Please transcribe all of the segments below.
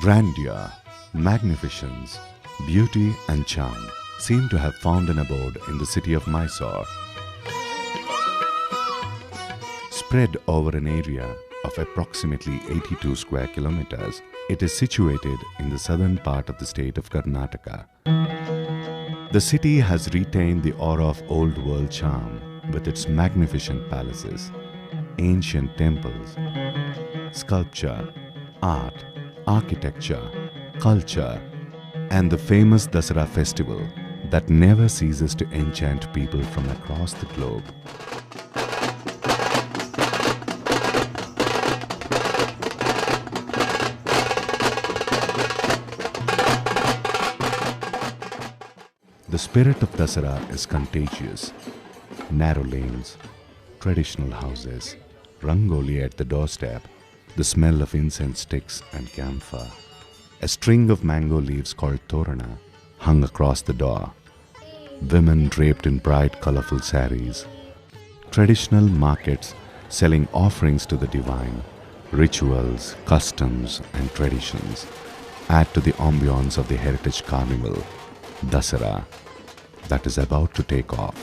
Grandeur, magnificence, beauty and charm seem to have found an abode in the city of Mysore. Spread over an area of approximately 82 square kilometers, it is situated in the southern part of the state of Karnataka. The city has retained the aura of old world charm with its magnificent palaces, ancient temples, sculpture, art, architecture, culture, and the famous Dasara festival that never ceases to enchant people from across the globe. The spirit of Dasara is contagious. Narrow lanes, traditional houses, rangoli at the doorstep, the smell of incense sticks and camphor. A string of mango leaves called torana hung across the door. Women draped in bright, colorful saris. Traditional markets selling offerings to the divine. Rituals, customs, and traditions add to the ambience of the Heritage Carnival, Dasara, that is about to take off.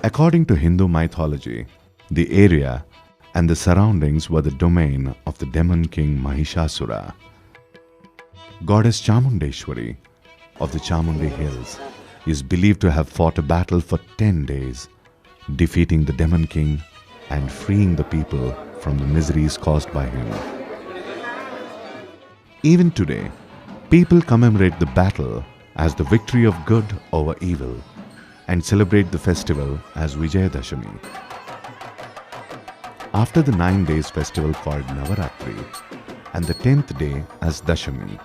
According to Hindu mythology, the area and the surroundings were the domain of the demon king Mahishasura. Goddess Chamundeshwari of the Chamundi Hills is believed to have fought a battle for 10 days, defeating the demon king and freeing the people from the miseries caused by him. Even today, people commemorate the battle as the victory of good over evil and celebrate the festival as Vijayadashami. After the 9 days festival called Navaratri and the 10th day as Dashami,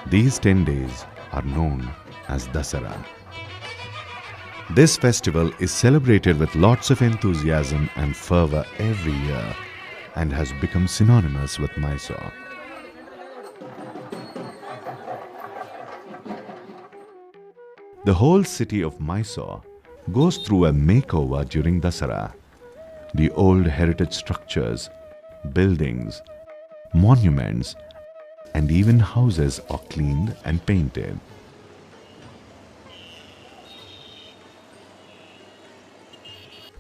these 10 days are known as Dasara. This festival is celebrated with lots of enthusiasm and fervor every year and has become synonymous with Mysore. The whole city of Mysore goes through a makeover during Dasara. The old heritage structures, buildings, monuments, and even houses are cleaned and painted.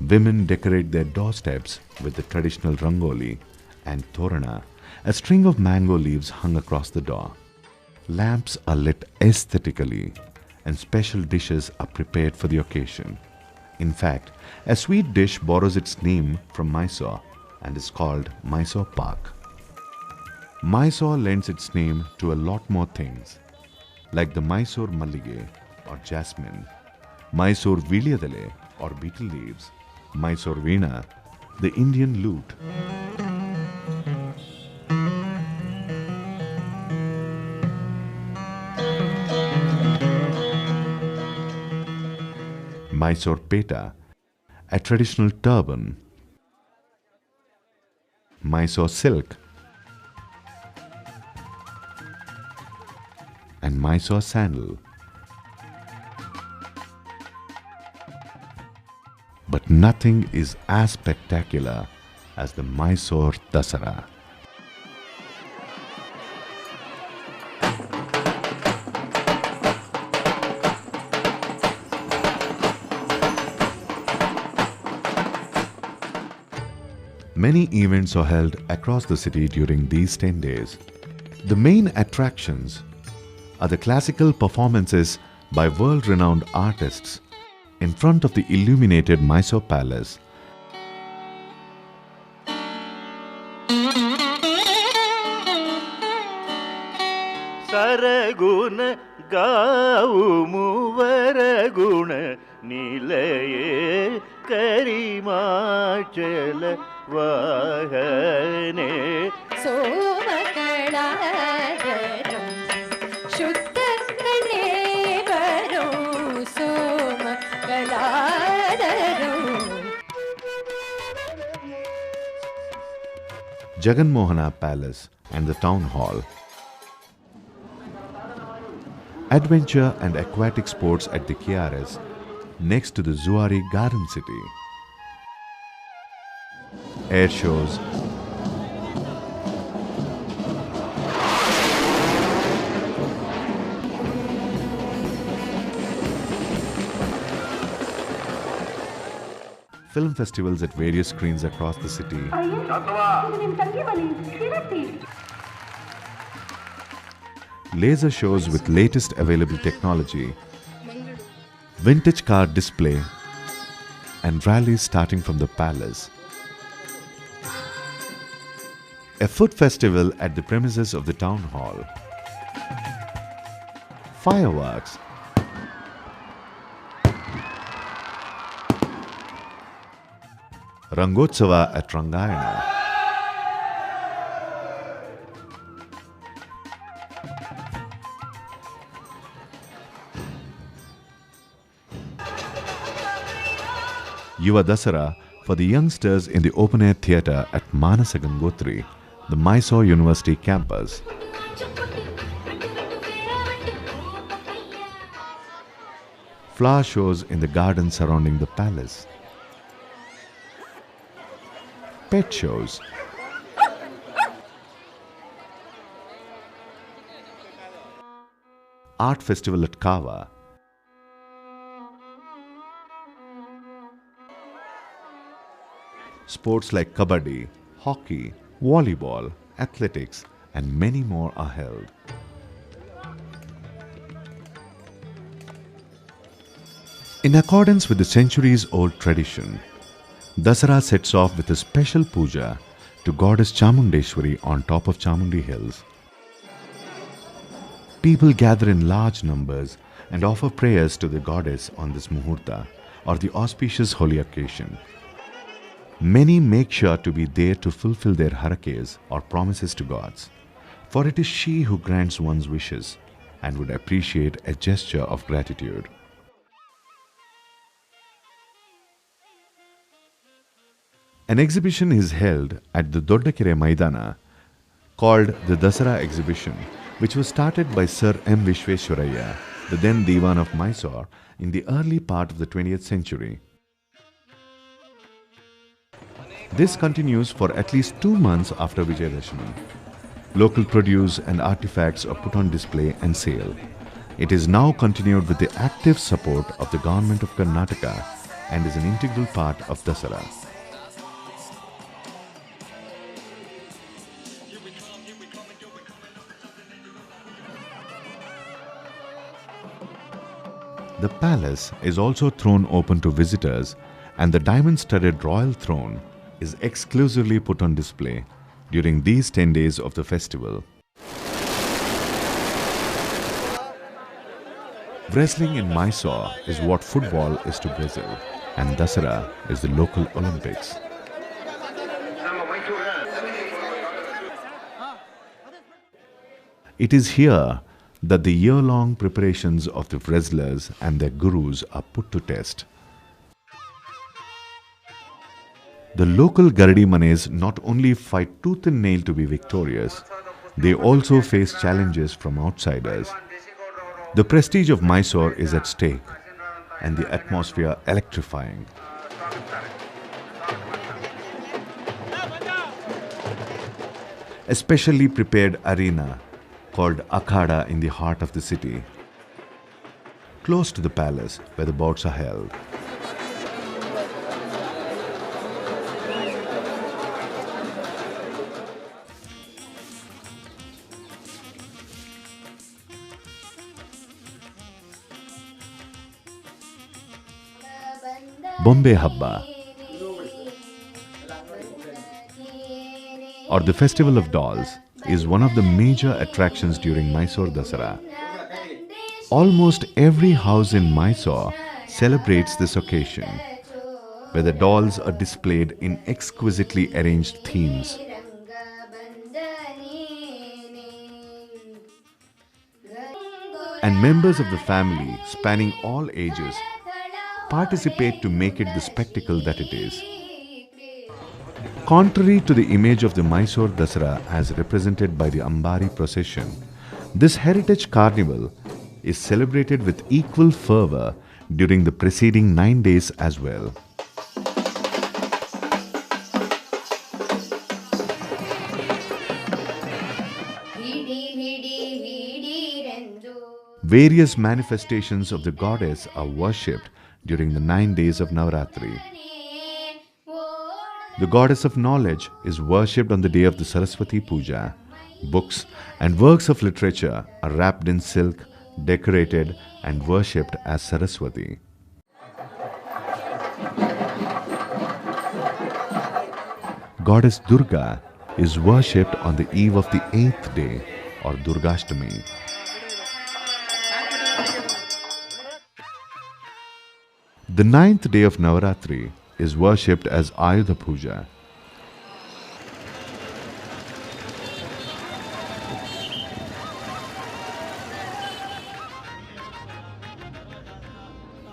Women decorate their doorsteps with the traditional rangoli and torana, a string of mango leaves hung across the door. Lamps are lit aesthetically, and special dishes are prepared for the occasion. In fact, a sweet dish borrows its name from Mysore and is called Mysore Pak. Mysore lends its name to a lot more things, like the Mysore Mallige or jasmine, Mysore Vilyadale or betel leaves, Mysore Veena, the Indian lute, Mysore Peta, a traditional turban, Mysore silk, and Mysore sandal. But nothing is as spectacular as the Mysore Dasara. Many events are held across the city during these 10 days. The main attractions are the classical performances by world-renowned artists in front of the illuminated Mysore Palace. Saraguna Gaumu Varaguna Nilaye Karimachala Vahane Somakalajaram Shuddhakane Varu Somakaladaram. Jagan Mohana Palace and the Town Hall. Adventure and aquatic sports at the KRS next to the Zuari Garden City. Air shows, film festivals at various screens across the city, laser shows with latest available technology, vintage car display, and rallies starting from the palace. A food festival at the premises of the town hall. Fireworks. Rangotsava at Rangayana. Yuva Dasara for the youngsters in the open-air theatre at Manasa Gangotri, the Mysore University campus. Flower shows in the garden surrounding the palace. Pet shows. Art festival at Kava. Sports like kabaddi, hockey, volleyball, athletics, and many more are held. In accordance with the centuries-old tradition, Dasara sets off with a special puja to Goddess Chamundeshwari on top of Chamundi Hills. People gather in large numbers and offer prayers to the goddess on this Muhurta, or the auspicious holy occasion. Many make sure to be there to fulfill their harakes or promises to gods, for it is she who grants one's wishes and would appreciate a gesture of gratitude. An exhibition is held at the Doddakere Maidana called the Dasara Exhibition, which was started by Sir M. Vishveshwaraya, the then Diwan of Mysore, in the early part of the 20th century. This continues for at least 2 months after Vijayadashami. Local produce and artifacts are put on display and sale. It is now continued with the active support of the Government of Karnataka and is an integral part of Dasara. The palace is also thrown open to visitors, and the diamond-studded royal throne is exclusively put on display during these 10 days of the festival. Wrestling in Mysore is what football is to Brazil, and Dasara is the local Olympics. It is here that the year-long preparations of the wrestlers and their gurus are put to test. The local Gardi Manes not only fight tooth and nail to be victorious, they also face challenges from outsiders. The prestige of Mysore is at stake and the atmosphere electrifying. A specially prepared arena called Akhada in the heart of the city, close to the palace where the bouts are held. Bombay Habba, or the Festival of Dolls, is one of the major attractions during Mysore Dasara. Almost every house in Mysore celebrates this occasion, where the dolls are displayed in exquisitely arranged themes. And members of the family, spanning all ages, participate to make it the spectacle that it is. Contrary to the image of the Mysore Dasara as represented by the Ambari procession, this heritage carnival is celebrated with equal fervour during the preceding 9 days as well. Various manifestations of the goddess are worshipped during the 9 days of Navaratri. The goddess of knowledge is worshipped on the day of the Saraswati Puja. Books and works of literature are wrapped in silk, decorated and worshipped as Saraswati. Goddess Durga is worshipped on the eve of the 8th day or Durgashtami. The 9th day of Navaratri is worshipped as Ayudha Puja.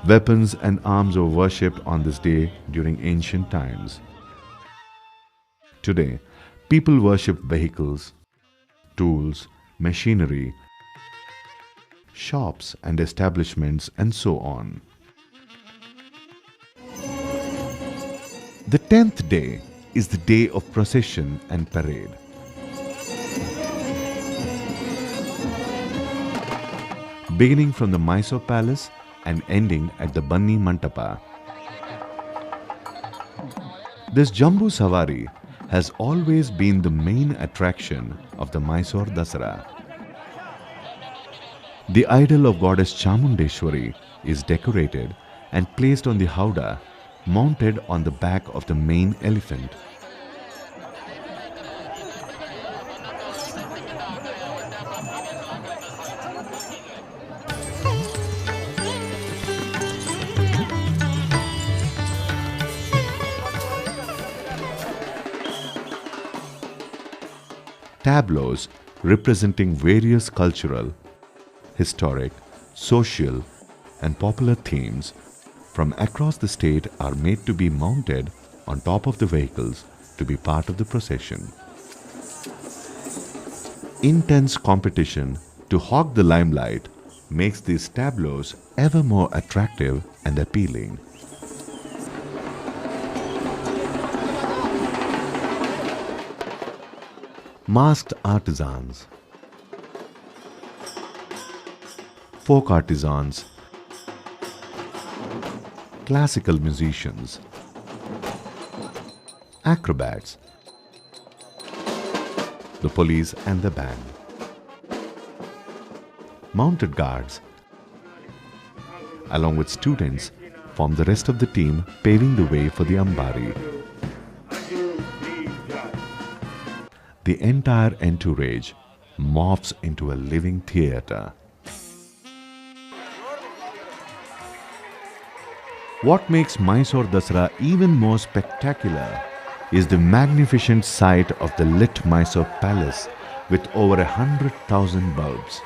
Weapons and arms were worshipped on this day during ancient times. Today, people worship vehicles, tools, machinery, shops and establishments, and so on. The 10th day is the day of procession and parade. Beginning from the Mysore Palace and ending at the Banni Mantapa. This Jambu Savari has always been the main attraction of the Mysore Dasara. The idol of goddess Chamundeshwari is decorated and placed on the howdah, mounted on the back of the main elephant. Tableaus representing various cultural, historic, social, and popular themes from across the state are made to be mounted on top of the vehicles to be part of the procession. Intense competition to hog the limelight makes these tableaus ever more attractive and appealing. Masked artisans, folk artisans, classical musicians, acrobats, the police and the band, mounted guards, along with students, form the rest of the team paving the way for the Ambari. The entire entourage morphs into a living theatre. What makes Mysore Dasara even more spectacular is the magnificent sight of the lit Mysore Palace with over 100,000 bulbs.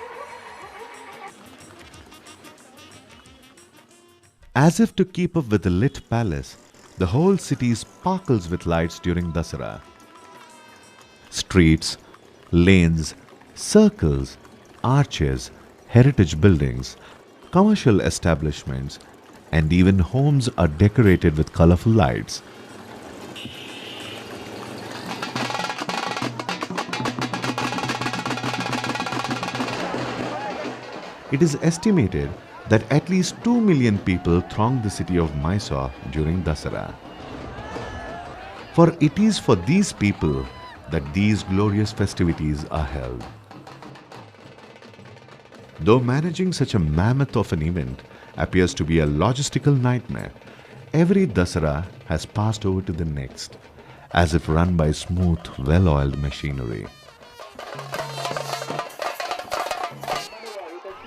As if to keep up with the lit palace, the whole city sparkles with lights during Dasara. Streets, lanes, circles, arches, heritage buildings, commercial establishments, and even homes are decorated with colorful lights. It is estimated that at least 2 million people throng the city of Mysore during Dasara. For it is for these people that these glorious festivities are held. Though managing such a mammoth of an event appears to be a logistical nightmare, every Dasara has passed over to the next, as if run by smooth, well-oiled machinery.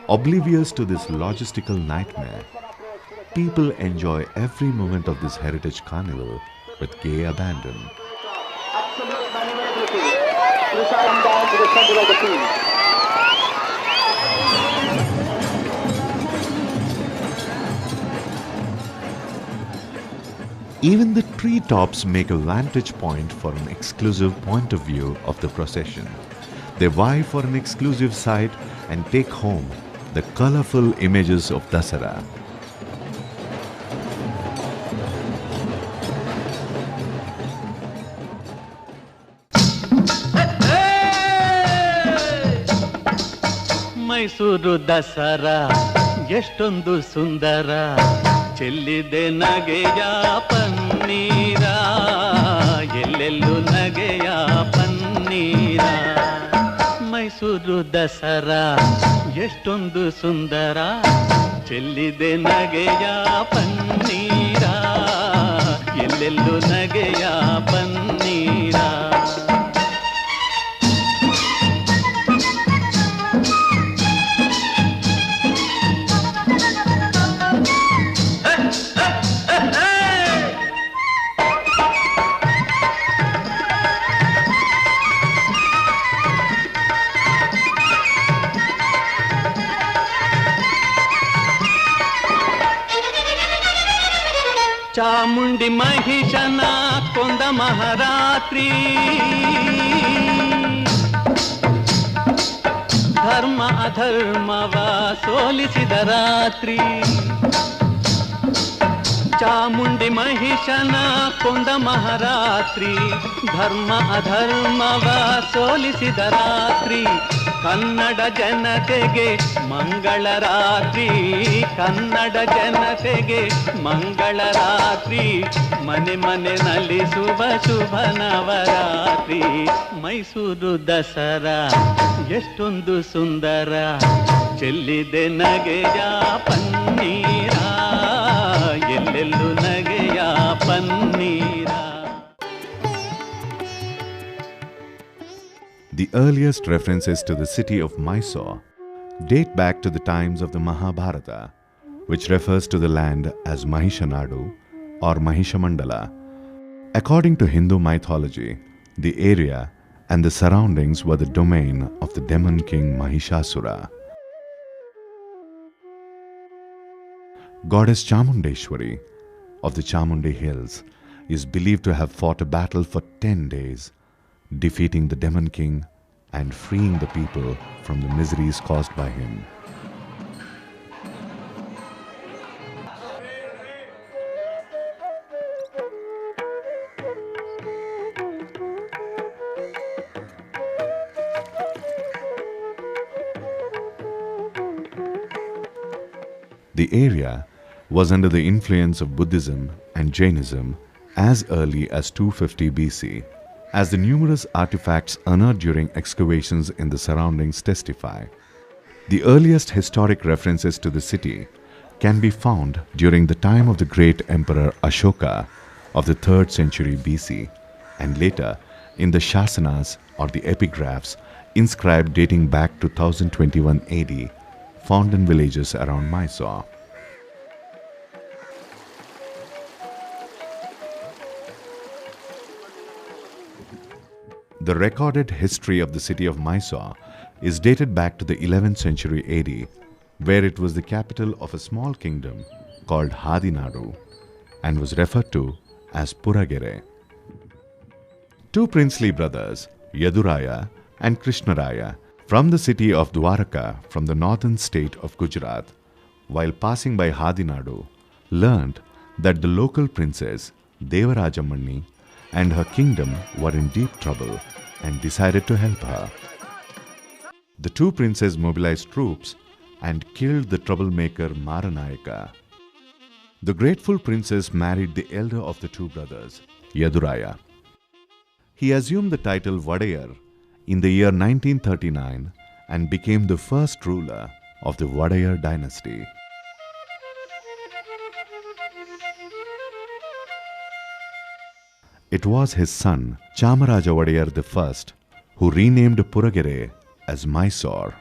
Oblivious to this logistical nightmare, people enjoy every moment of this heritage carnival with gay abandon. Absolute maneuverability. Precise down to the center of the field. Even the treetops make a vantage point for an exclusive point of view of the procession. They vie for an exclusive sight and take home the colorful images of Dasara. Mysuru Dasara ಎಷ್ಟೊಂದು ಸುಂದರ ಚೆಲ್ಲಿದೆ ನಗೆಯ ಪನ್ನೀರ ಮೈಸೂರು ದಸರಾ ಎಷ್ಟೊಂದು ಸುಂದರ, ಚೆಲ್ಲಿದೆ ನಗೆಯ ಪನ್ನೀರ, ಎಲ್ಲೆಲ್ಲೂ ನಗೆಯ ಪನ್ನೀರ. ಚಾಮುಂಡಿ ಮಹಿಷನ ಕೊಂದ ಮಹಾರಾತ್ರಿ, ಧರ್ಮ ಅಧರ್ಮವ ಸೋಲಿಸಿದ ರಾತ್ರಿ. ಚಾಮುಂಡಿ ಮಹಿಷನ ಕೊಂದ ಮಹಾರಾತ್ರಿ, ಧರ್ಮ ಅಧರ್ಮವ ಸೋಲಿಸಿದ ರಾತ್ರಿ. ಕನ್ನಡ ಜನತೆಗೆ ಮಂಗಳ ರಾತ್ರಿ, ಕನ್ನಡ ಜನತೆಗೆ ಮಂಗಳ ರಾತ್ರಿ. ಮನೆ ಮನೆ ನಲಿಸುವ ಶುಭ ನವರಾತ್ರಿ. ಮೈಸೂರು ದಸರಾ ಎಷ್ಟೊಂದು ಸುಂದರ, ಚೆಲ್ಲಿದೆ ನಗೆಯ ಪನ್ನೀರ, ಎಲ್ಲೆಲ್ಲೂ ನಗೆಯ ಪನ್ನೀರ. The earliest references to the city of Mysore date back to the times of the Mahabharata, which refers to the land as Mahishanadu or Mahishamandala. According to Hindu mythology, the area and the surroundings were the domain of the demon king Mahishasura. Goddess Chamundeshwari of the Chamundi Hills is believed to have fought a battle for 10 days, defeating the demon king and freeing the people from the miseries caused by him. The area was under the influence of Buddhism and Jainism as early as 250 BC, as the numerous artifacts unearthed during excavations in the surroundings testify. The earliest historic references to the city can be found during the time of the great Emperor Ashoka of the 3rd century BC, and later in the Shasanas or the epigraphs inscribed dating back to 1021 AD, found in villages around Mysore. The recorded history of the city of Mysore is dated back to the 11th century AD, where it was the capital of a small kingdom called Hadinadu and was referred to as Puragere. Two princely brothers, Yaduraya and Krishnaraya, from the city of Dwaraka from the northern state of Gujarat, while passing by Hadinadu, learned that the local princess Devarajamanni and her kingdom were in deep trouble and decided to help her. The two princes mobilized troops and killed the troublemaker Maranayaka. The grateful princess married the elder of the two brothers, Yaduraya. He assumed the title Vadayar in the year 1939 and became the first ruler of the Vadayar dynasty. It was his son Chamaraja Vadayar I who renamed Puragere as Mysore.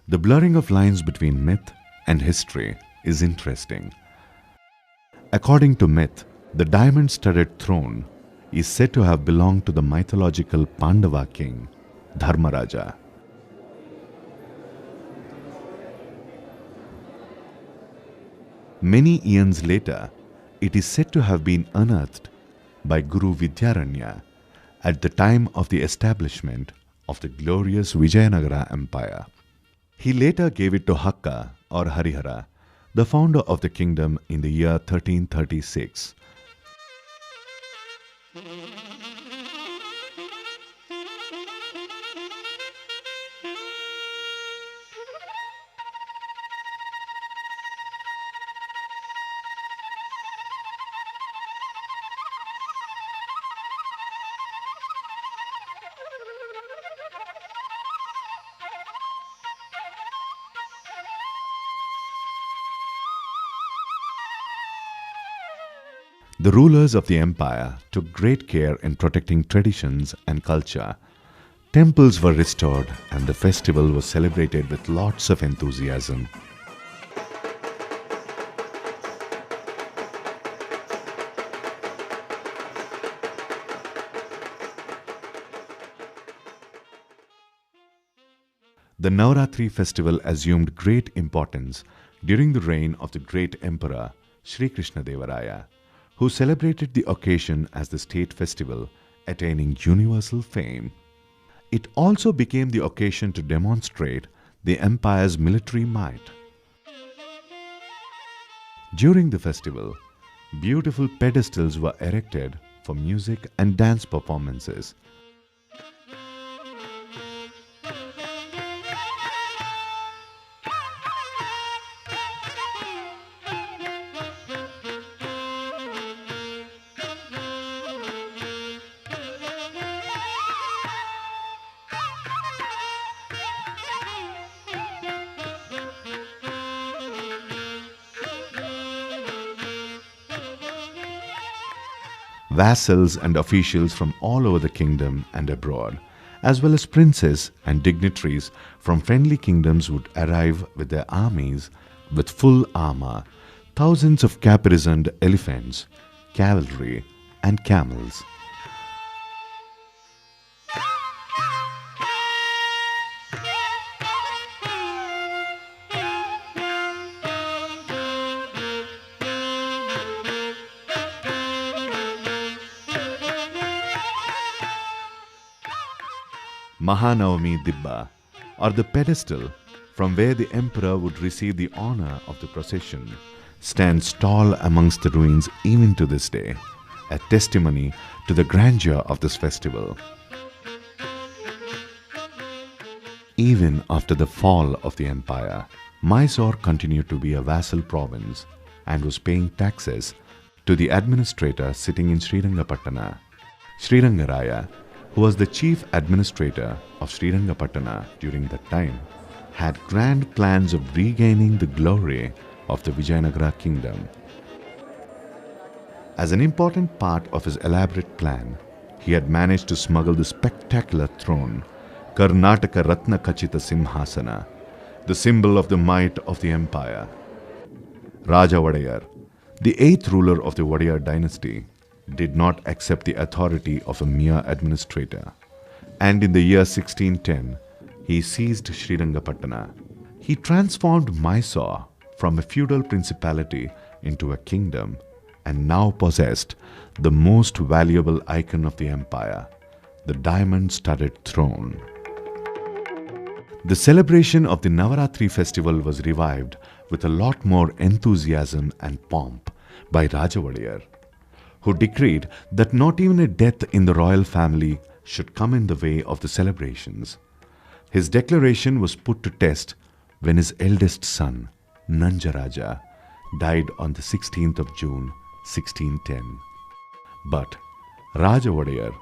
The blurring of lines between myth and history is interesting. According to myth, the diamond-studded throne is said to have belonged to the mythological Pandava king, Dharmaraja. Many eons later, it is said to have been unearthed by Guru Vidyaranya at the time of the establishment of the glorious Vijayanagara Empire. He later gave it to Hakka or Harihara, the founder of the kingdom, in the year 1336. The rulers of the empire took great care in protecting traditions and culture. Temples were restored and the festival was celebrated with lots of enthusiasm. The Navaratri festival assumed great importance during the reign of the great emperor Sri Krishna Devaraya, who celebrated the occasion as the state festival, attaining universal fame. It also became the occasion to demonstrate the empire's military might. During the festival, beautiful pedestals were erected for music and dance performances. Vassals and officials from all over the kingdom and abroad, as well as princes and dignitaries from friendly kingdoms would arrive with their armies with full armor, thousands of caparisoned elephants, cavalry, and camels. Mahanavami Dibba, or the pedestal from where the emperor would receive the honor of the procession, stands tall amongst the ruins even to this day, a testimony to the grandeur of this festival. Even after the fall of the empire, Mysore continued to be a vassal province and was paying taxes to the administrator sitting in Srirangapatna. Srirangaraya, who was the chief administrator of Srirangapatna during that time, had grand plans of regaining the glory of the Vijayanagara kingdom. As an important part of his elaborate plan, he had managed to smuggle the spectacular throne, Karnataka Ratna Kachita Simhasana, the symbol of the might of the empire. Raja Wadayar, the 8th ruler of the Wadayar dynasty, did not accept the authority of a mere administrator, and in the year 1610, he seized Srirangapatna. He transformed Mysore from a feudal principality into a kingdom and now possessed the most valuable icon of the empire, the diamond-studded throne. The celebration of the Navaratri festival was revived with a lot more enthusiasm and pomp by Raja Wadayar, who decreed that not even a death in the royal family should come in the way of the celebrations. His declaration was put to test when his eldest son, Nanjaraja, died on the 16th of June, 1610. But Raja Wadayar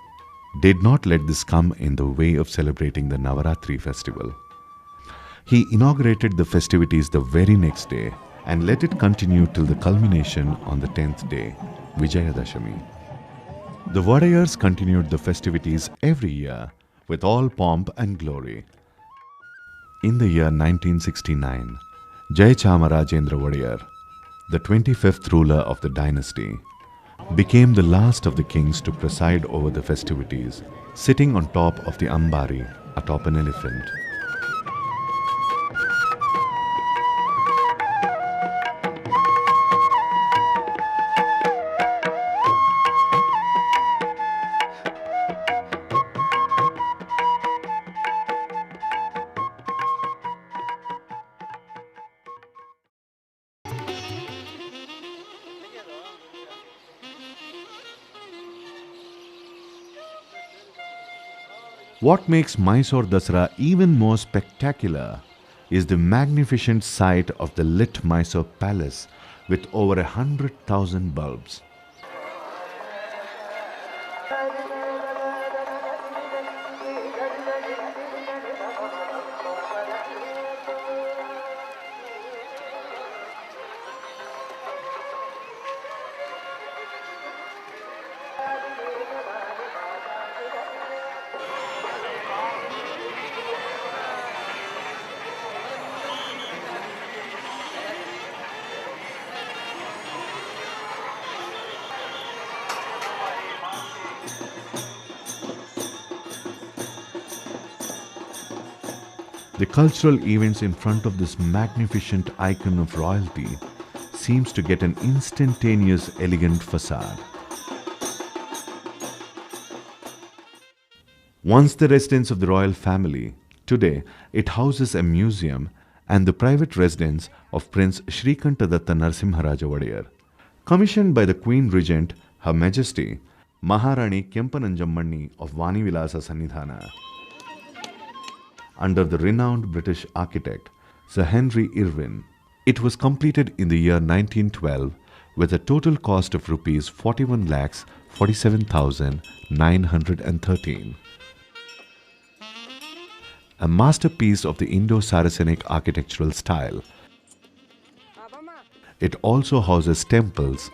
did not let this come in the way of celebrating the Navaratri festival. He inaugurated the festivities the very next day and let it continue till the culmination on the 10th day, Vijayadashami. The Wadayars continued the festivities every year with all pomp and glory. In the year 1969, Jaichamarajendra Wadayar, the 25th ruler of the dynasty, became the last of the kings to preside over the festivities, sitting on top of the Ambari atop an elephant. What makes Mysore Dasara even more spectacular is the magnificent sight of the lit Mysore Palace with over 100,000 bulbs. The cultural events in front of this magnificent icon of royalty seems to get an instantaneous elegant facade. Once the residence of the royal family, today it houses a museum and the private residence of Prince Shrikantadatta Narasimharaja Wadiyar. Commissioned by the Queen Regent, Her Majesty Maharani Kempananjamani of Vanivilasa Sannidhana, under the renowned British architect Sir Henry Irwin. It was completed in the year 1912 with a total cost of rupees 41,47,913. A masterpiece of the Indo-Saracenic architectural style. It also houses temples,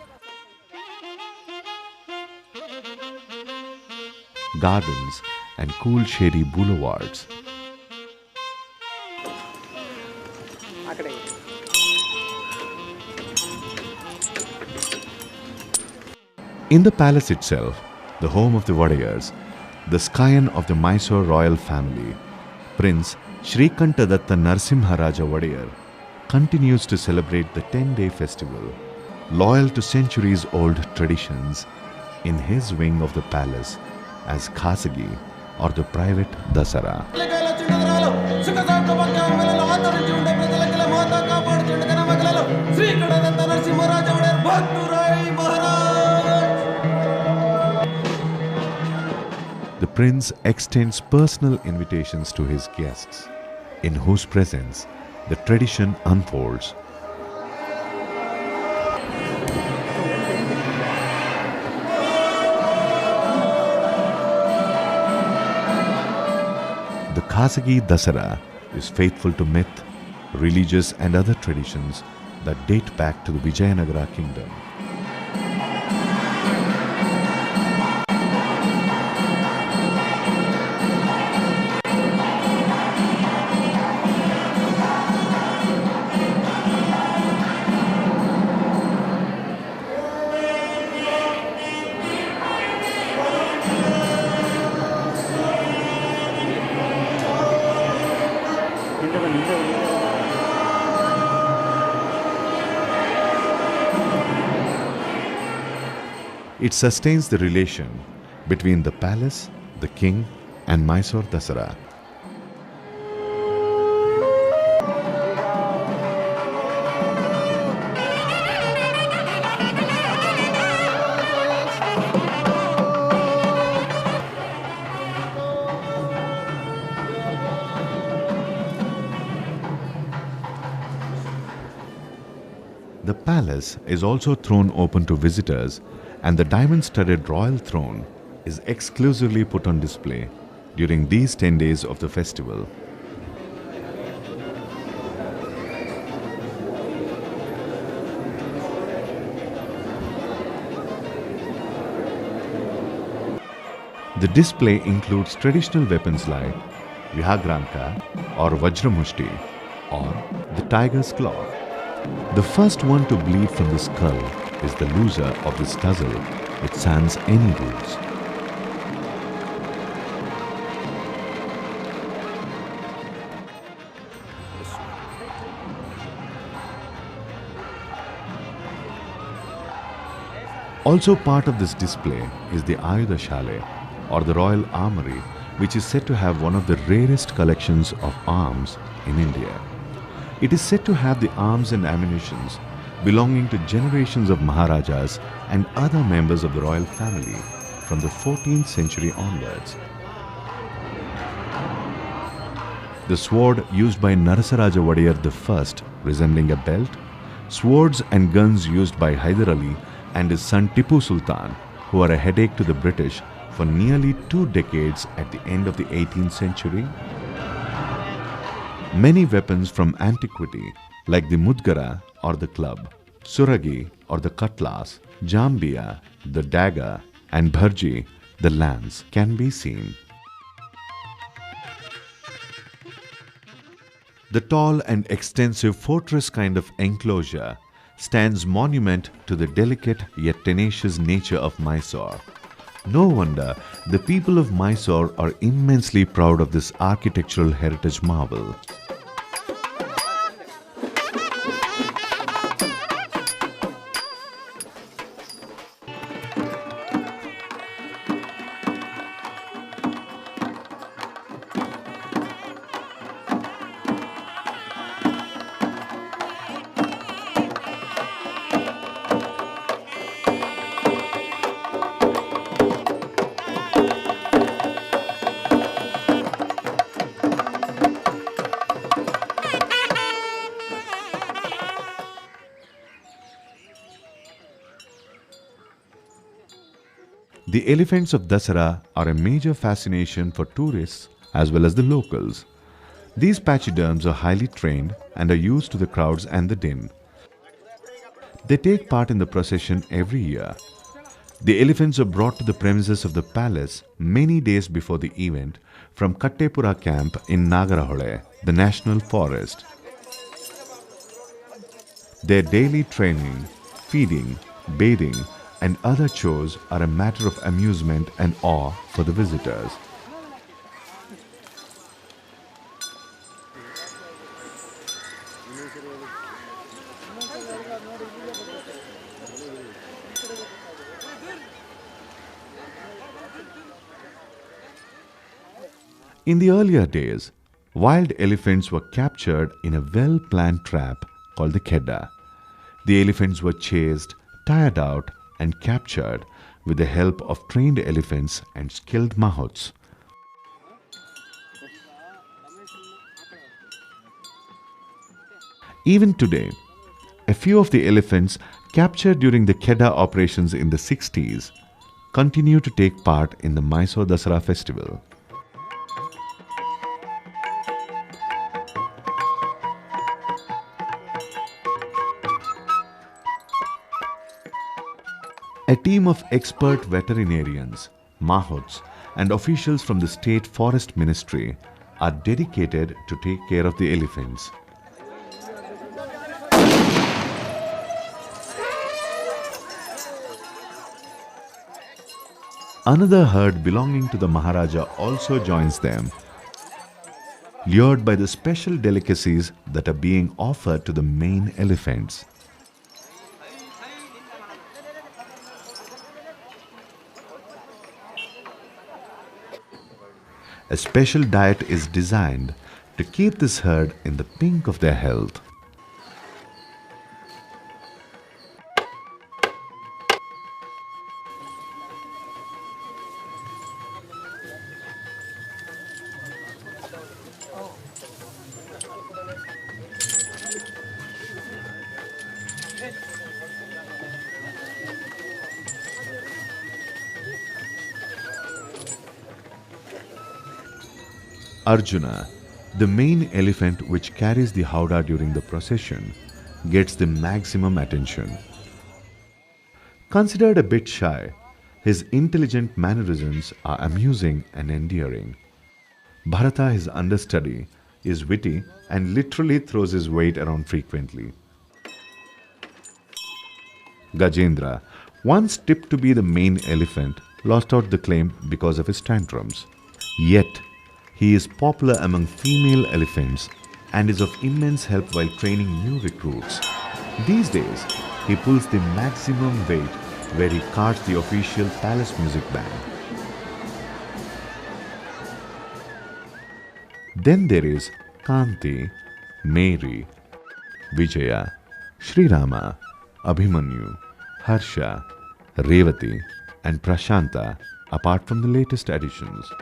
gardens, and cool shady boulevards. In the palace itself, the home of the Wadiyars, the scion of the Mysore royal family, Prince Shrikantadatta Narasimharaja Wadiyar, continues to celebrate the 10-day festival, loyal to centuries-old traditions, in his wing of the palace as Khasagi, or the private Dasara. The prince extends personal invitations to his guests, in whose presence the tradition unfolds. The Khasagi Dasara is faithful to myth, religious and other traditions that date back to the Vijayanagara kingdom. It sustains the relation between the palace, the king, and Mysore Dasara. The palace is also thrown open to visitors, and the diamond-studded royal throne is exclusively put on display during these 10 days of the festival. The display includes traditional weapons like Vihagranka or Vajramushti or the tiger's claw. The first one to bleed from the skull is the loser of this tussle, which sans any rules. Also part of this display is the Ayudha Shale, or the Royal Armory, which is said to have one of the rarest collections of arms in India. It is said to have the arms and ammunitions belonging to generations of Maharajas and other members of the royal family from the 14th century onwards. The sword used by Narasaraja Wadiyar I, resembling a belt, swords and guns used by Hyder Ali and his son Tipu Sultan, who are a headache to the British for nearly 2 decades at the end of the 18th century. Many weapons from antiquity, like the Mudgara or the club, Suragi or the cutlass, Jambiya, the dagger, and Bharji, the lance, can be seen. The tall and extensive fortress kind of enclosure stands monument to the delicate yet tenacious nature of Mysore, No wonder the people of Mysore are immensely proud of this architectural heritage marvel. The elephants of Dasara are a major fascination for tourists as well as the locals. These pachyderms are highly trained and are used to the crowds and the din. They take part in the procession every year. The elephants are brought to the premises of the palace many days before the event from Kattepura camp in Nagarahole, the national forest. Their daily training, feeding, bathing, and other chores are a matter of amusement and awe for the visitors. In the earlier days, wild elephants were captured in a well-planned trap called the Khedda. The elephants were chased, tired out, and captured with the help of trained elephants and skilled mahouts. Even today, a few of the elephants captured during the Khedda operations in the 60s continue to take part in the Mysore Dasara festival. A team of expert veterinarians, mahouts, and officials from the State Forest Ministry are dedicated to take care of the elephants. Another herd belonging to the Maharaja also joins them, lured by the special delicacies that are being offered to the main elephants. A special diet is designed to keep this herd in the pink of their health. Arjuna, the main elephant which carries the howdah during the procession, gets the maximum attention. Considered a bit shy, his intelligent mannerisms are amusing and endearing. Bharata, his understudy, is witty and literally throws his weight around frequently. Gajendra, once tipped to be the main elephant, lost out the claim because of his tantrums. Yet, he is popular among female elephants and is of immense help while training new recruits. These days, he pulls the maximum weight where he carts the official palace music band. Then there is Kanti, Mary, Vijaya, Sri Rama, Abhimanyu, Harsha, Revati, and Prashanta, apart from the latest additions.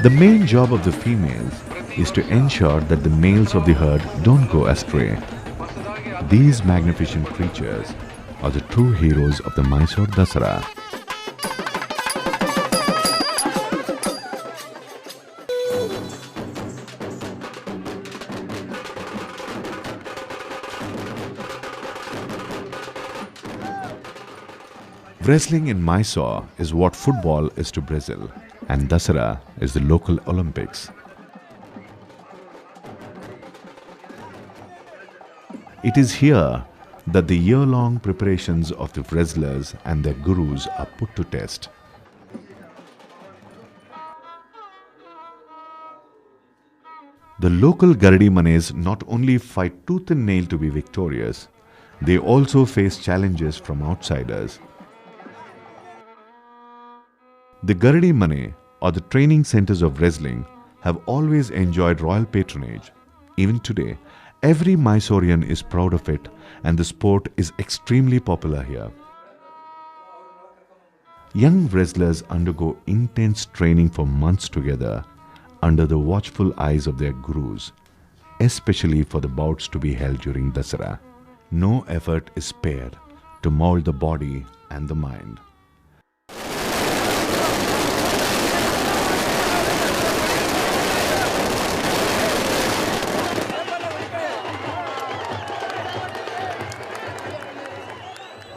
The main job of the females is to ensure that the males of the herd don't go astray. These magnificent creatures are the true heroes of the Mysore Dasara. Wrestling in Mysore is what football is to Brazil, and Dasara is the local Olympics. It is here that the year-long preparations of the wrestlers and their gurus are put to test. The local Garadi Manes not only fight tooth and nail to be victorious, they also face challenges from outsiders. The Garadi Mane, or the training centers of wrestling, have always enjoyed royal patronage. Even today, every Mysorean is proud of it, and the sport is extremely popular here. Young wrestlers undergo intense training for months together under the watchful eyes of their gurus, especially for the bouts to be held during Dasara. No effort is spared to mold the body and the mind.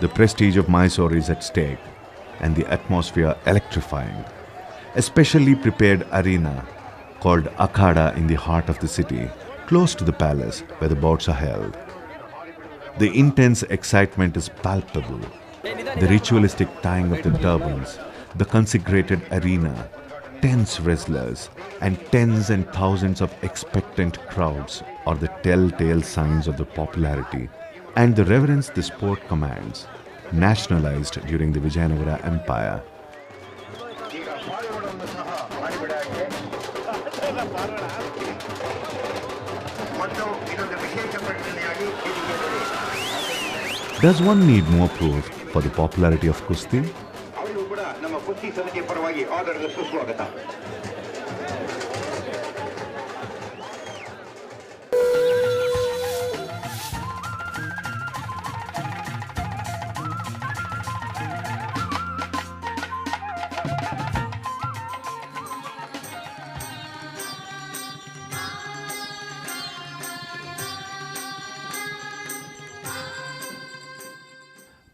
The prestige of Mysore is at stake and the atmosphere electrifying. A specially prepared arena called Akhada in the heart of the city, close to the palace where the bouts are held. The intense excitement is palpable. The ritualistic tying of the turbans, the consecrated arena, tense wrestlers, and tens and thousands of expectant crowds are the telltale signs of the popularity and the reverence the sport commands, nationalized during the Vijayanagara Empire. Does one need more proof for the popularity of Kusti?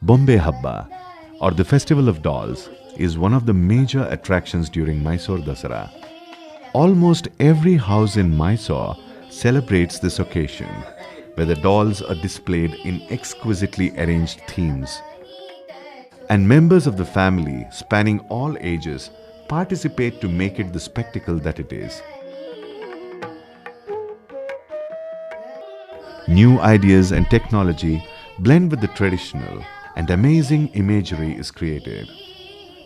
Bombay Habba, or the Festival of Dolls, is one of the major attractions during Mysore Dasara. Almost every house in Mysore celebrates this occasion, where the dolls are displayed in exquisitely arranged themes. And members of the family, spanning all ages, participate to make it the spectacle that it is. New ideas and technology blend with the traditional, and amazing imagery is created.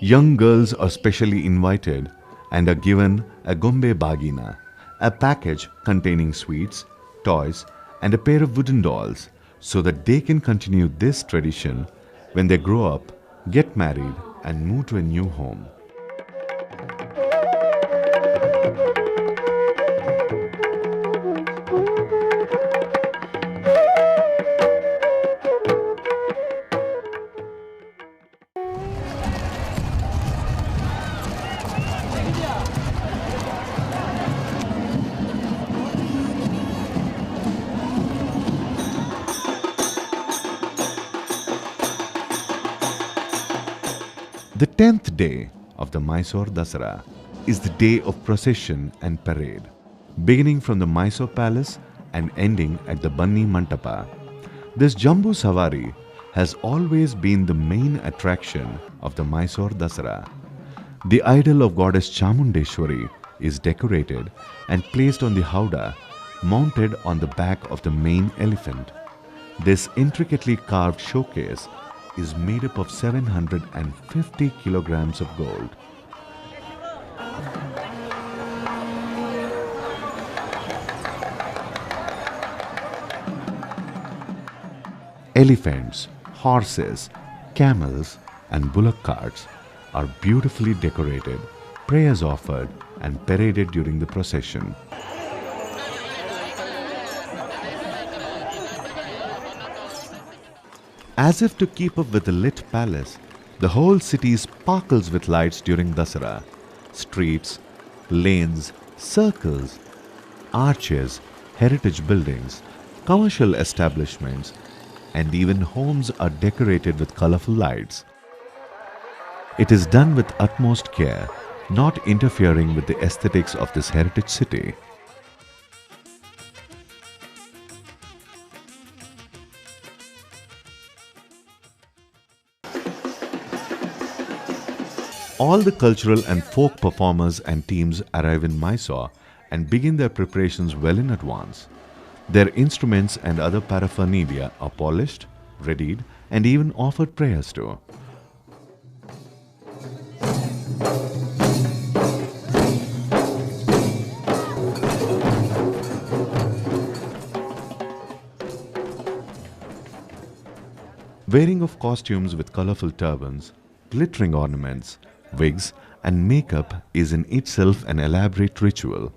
Young girls are specially invited and are given a Gombe Bagina, a package containing sweets, toys, and a pair of wooden dolls, so that they can continue this tradition when they grow up, get married, and move to a new home. The 10th day of the Mysore Dasara is the day of procession and parade, beginning from the Mysore Palace and ending at the Banni Mantapa. This Jambu Savari has always been the main attraction of the Mysore Dasara. The idol of goddess Chamundeshwari is decorated and placed on the howdah, mounted on the back of the main elephant. This intricately carved showcase is made up of 750 kilograms of gold. Elephants, horses, camels, and bullock carts are beautifully decorated, prayers offered, and paraded during the procession. As if to keep up with the lit palace, the whole city sparkles with lights during Dasara. Streets, lanes, circles, arches, heritage buildings, commercial establishments, and even homes are decorated with colorful lights. It is done with utmost care, not interfering with the aesthetics of this heritage city. All the cultural and folk performers and teams arrive in Mysore and begin their preparations well in advance. Their instruments and other paraphernalia are polished, readied, and even offered prayers to. Wearing of costumes with colorful turbans, glittering ornaments, wigs, and makeup is in itself an elaborate ritual.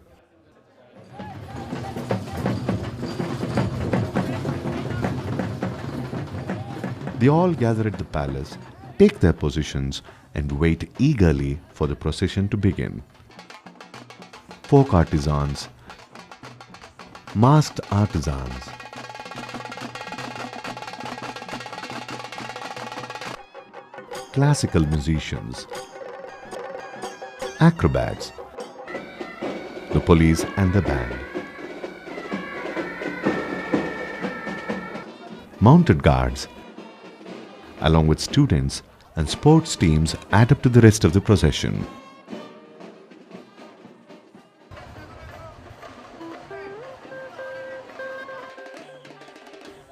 They all gather at the palace, take their positions, and wait eagerly for the procession to begin. Folk artisans, masked artisans, classical musicians, acrobats, the police and the band, mounted guards, along with students and sports teams add up to the rest of the procession.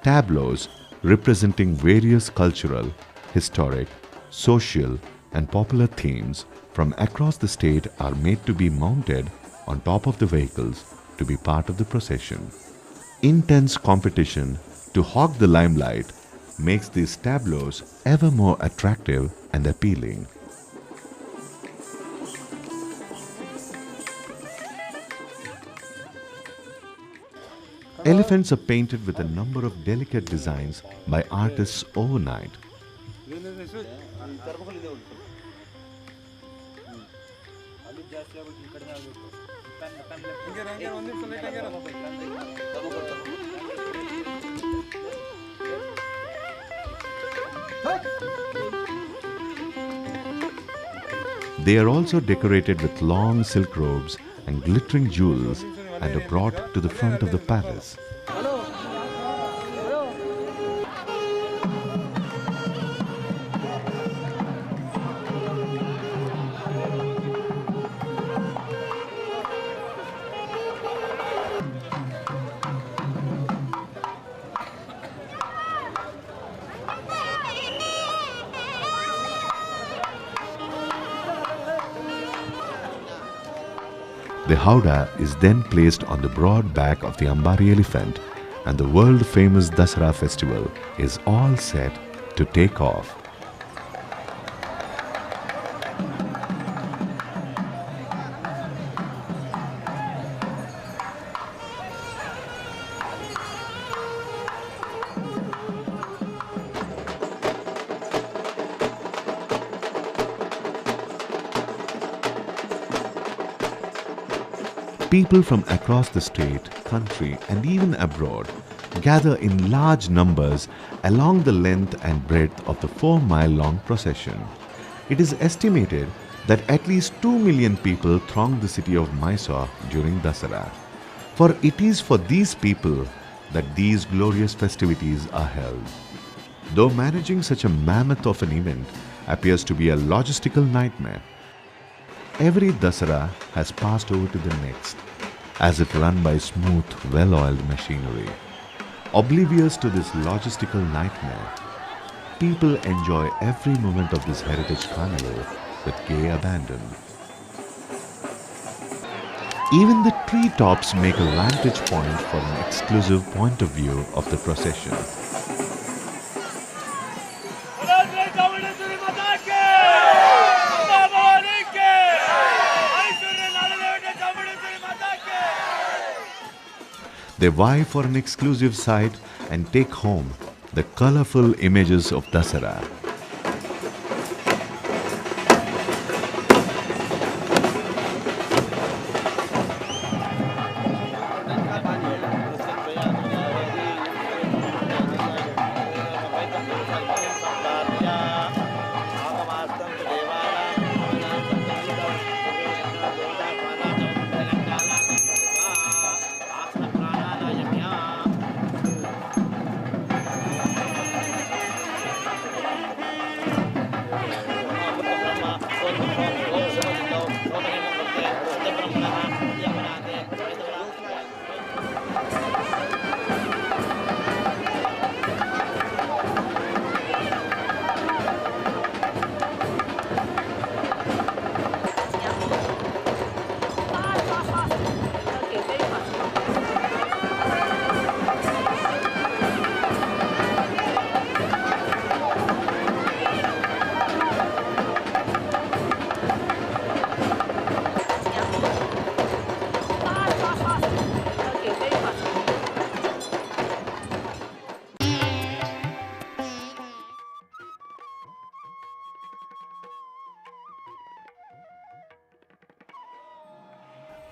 Tableaus representing various cultural, historic, social and popular themes from across the state are made to be mounted on top of the vehicles to be part of the procession. Intense competition to hog the limelight makes these tableaus ever more attractive and appealing. Elephants are painted with a number of delicate designs by artists overnight. They are also decorated with long silk robes and glittering jewels and are brought to the front of the palace. The howdah is then placed on the broad back of the Ambari elephant and the world-famous Dasara festival is all set to take off. People from across the state, country and even abroad gather in large numbers along the length and breadth of the 4-mile-long procession. It is estimated that at least 2 million people throng the city of Mysore during Dasara. For it is for these people that these glorious festivities are held. Though managing such a mammoth of an event appears to be a logistical nightmare, every Dasara has passed over to the next, as if run by smooth, well-oiled machinery. Oblivious to this logistical nightmare, people enjoy every moment of this heritage carnival with gay abandon. Even the treetops make a vantage point for an exclusive point of view of the procession. They vie for an exclusive sight and take home the colorful images of Dasara.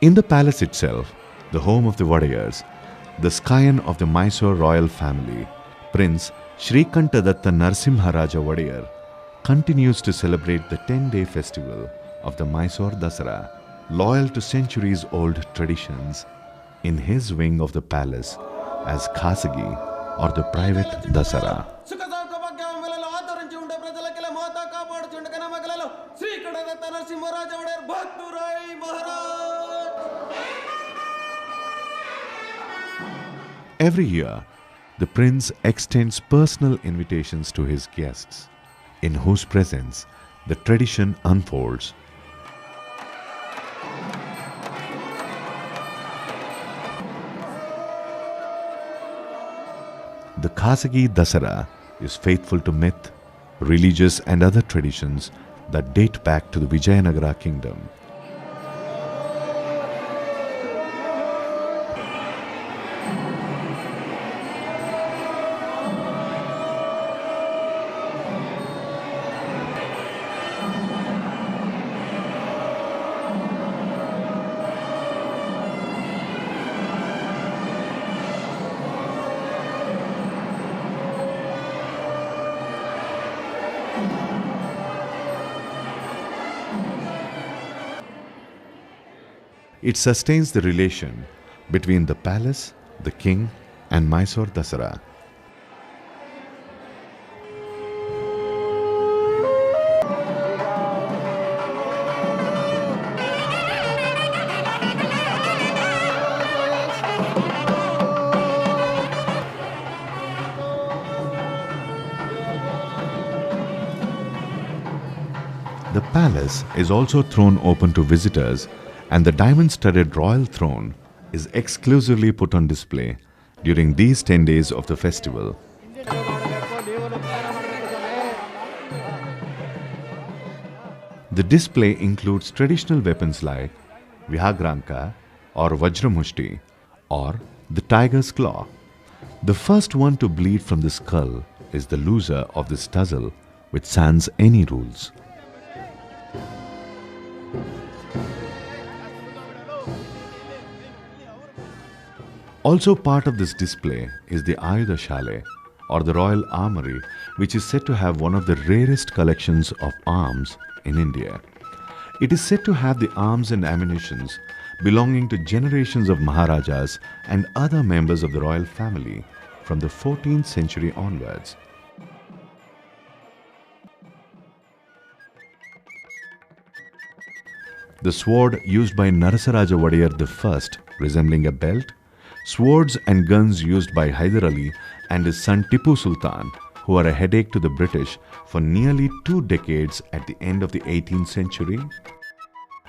In the palace itself, the home of the Wadayars, the scion of the Mysore royal family, Prince Shrikantadatta Narsimharaja Wadayar, continues to celebrate the 10-day festival of the Mysore Dasara, loyal to centuries-old traditions, in his wing of the palace as Khasagi, or the private Dasara. Every year, the prince extends personal invitations to his guests, in whose presence the tradition unfolds. The Khasagi Dasara is faithful to myth, religious and other traditions that date back to the Vijayanagara kingdom. It sustains the relation between the palace, the king, and Mysore Dasara. The palace is also thrown open to visitors, and the diamond-studded royal throne is exclusively put on display during these 10 days of the festival. The display includes traditional weapons like Vihagranka or Vajramushti or the tiger's claw. The first one to bleed from the skull is the loser of this tussle, which sans any rules. Also part of this display is the Ayudha Shale, or the Royal Armoury, which is said to have one of the rarest collections of arms in India. It is said to have the arms and ammunitions belonging to generations of Maharajas and other members of the royal family from the 14th century onwards. The sword used by Narasaraja Wadayar I, resembling a belt, swords and guns used by Hyder Ali and his son Tipu Sultan, who are a headache to the British for nearly 2 decades at the end of the 18th century.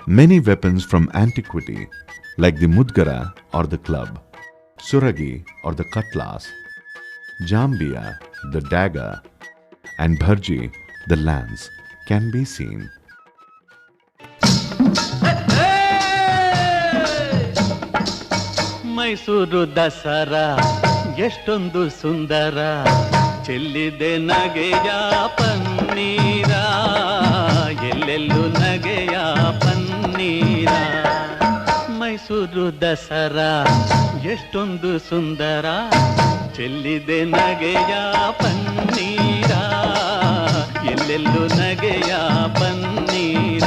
Many weapons from antiquity, like the Mudgara or the club, Suragi or the cutlass, Jambiya, the dagger, and Bharji, the lance, can be seen. Mysuru Dasara ಎಷ್ಟೊಂದು ಸುಂದರ, ಚೆಲ್ಲಿದೆ ನಗೆಯ ಪನ್ನೀರ, ಎಲ್ಲೆಲ್ಲೂ ನಗೆಯ ಪನ್ನೀರ. ಮೈಸೂರು ದಸರಾ ಎಷ್ಟೊಂದು ಸುಂದರ, ಚೆಲ್ಲಿದೆ ನಗೆಯ ಪನ್ನೀರ, ಎಲ್ಲೆಲ್ಲೂ ನಗೆಯ ಪನ್ನೀರ.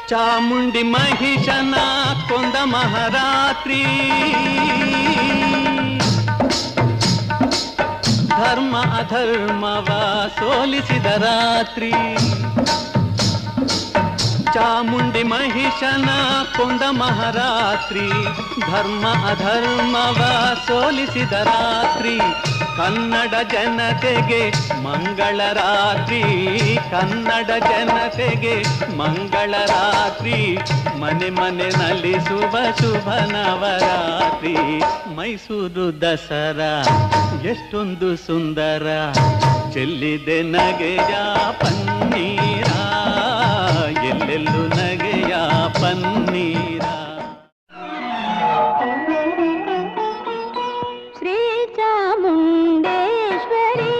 ಚಾಮುಂಡಿ ಮಹಿಷನ ಕೊಂದ ಮಹಾರಾತ್ರಿ, ಧರ್ಮ ಅಧರ್ಮವ ಸೋಲಿಸಿದ ರಾತ್ರಿ. ಚಾಮುಂಡಿ ಮಹಿಷನ ಕೊಂದ ಮಹಾರಾತ್ರಿ, ಧರ್ಮ ಅಧರ್ಮವ ಸೋಲಿಸಿದ ರಾತ್ರಿ. ಕನ್ನಡ ಜನತೆಗೆ ಮಂಗಳ ರಾತ್ರಿ, ಕನ್ನಡ ಜನತೆಗೆ ಮಂಗಳ ರಾತ್ರಿ. ಮನೆ ಮನೆ ನಲಿಸುವ ಶುಭ ನವರಾತ್ರಿ. ಮೈಸೂರು ದಸರಾ ಎಷ್ಟೊಂದು ಸುಂದರ ಚೆಲ್ಲಿದೆ ನಗೆಯ ಪನ್ನೀರ ಎಲ್ಲೆಲ್ಲೂ ನಗೆಯ ಪನ್ನೀರ. ಶ್ರೀ ಚಾಮುಂಡೇಶ್ವರಿ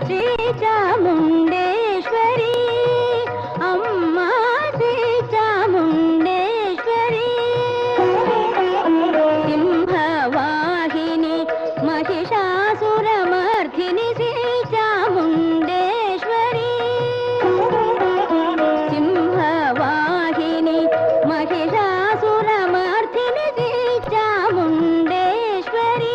ಶ್ರೀ ಚಾಮುಂಡೇಶ್ವರಿ ಅಮ್ಮ ಶ್ರೀ ಚಾಮುಂಡೇಶ್ವರಿ ಸಿಂಹವಾಹಿನಿ ಮಹಿಷಾಸುರಮರ್ಧಿನಿ ಶ್ರೀ ಚಾಮುಂಡೇಶ್ವರಿ ಸಿಂಹವಾಹಿನಿ ಮಹಿಷಾಸುರಮರ್ಧಿನಿ ಶ್ರೀ ಚಾಮುಂಡೇಶ್ವರಿ.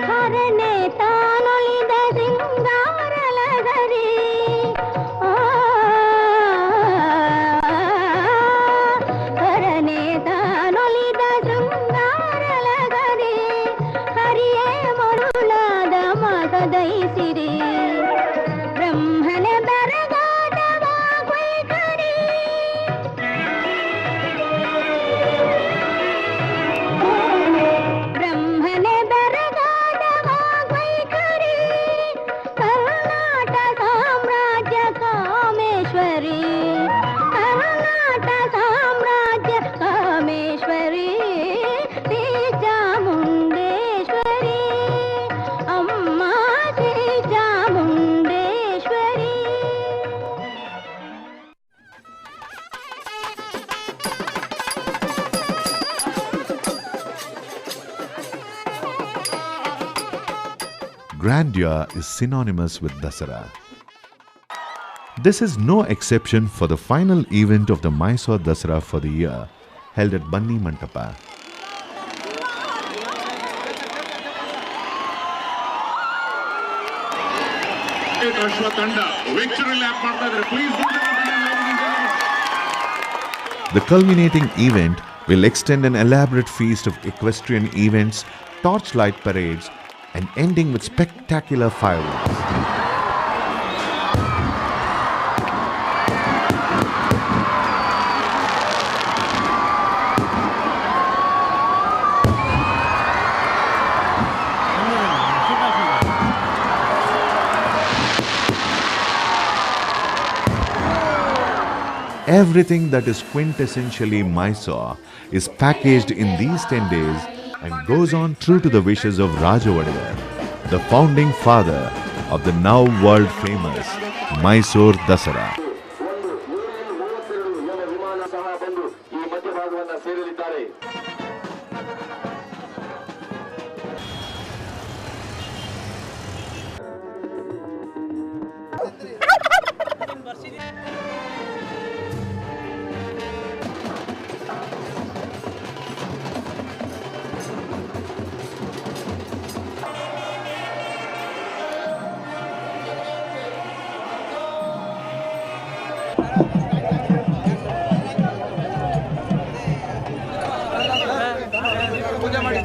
ಹರನೆ ತಾನೊಲಿದ ಸಿಂಗಾರಲಗರಿ ಹರನೆ ತಾನೊಲಿದ ಶೃಂಗಾರಲಗರಿ ಹರಿಯೇ ಮರುಳಾದ ಮಗದೈಸಿರಿ ಬ್ರಹ್ಮನ ಬೆರಗಾದವ ಕೊಯ್ಕರಿ ಬ್ರಹ್ಮನ ಬೆರಗಾದವ ಕೊಯ್ಕರಿ ಕರ್ನಾಟ ಸಾಮ್ರಾಜ್ಯ ಕಾಮೇಶ್ವರಿ ಕರ್ನಾಟ ಸಾಮ್ರಾಜ್ಯ ಕಾಮೇಶ್ವರಿ ಶ್ರೀ ಚಾಮುಂಡೇಶ್ವರಿ ಅಮ್ಮ Shri Chamundeshwari. Grandeur is synonymous with Dasara. This is no exception for the final event of the Mysore Dasara for the year, held at Banni Mantapa. ಅಶ್ವತಂಡ victory lap ಮಾಡ್ತಾ ಇದ್ದಾರೆ. Please do that, ladies and gentlemen. The culminating event will extend an elaborate feast of equestrian events, torchlight parades, and ending with spectacular fireworks. Everything that is quintessentially Mysore is packaged in these 10 days and goes on true to the wishes of Raja Wadiyar, the founding father of the now world famous Mysore Dasara. ವಿಮಾನ ಸಹ ಬಂದು ಈ ಮಧ್ಯಭಾಗವನ್ನು ಸೇರಲಿದ್ದಾರೆ. ನಮಗೆ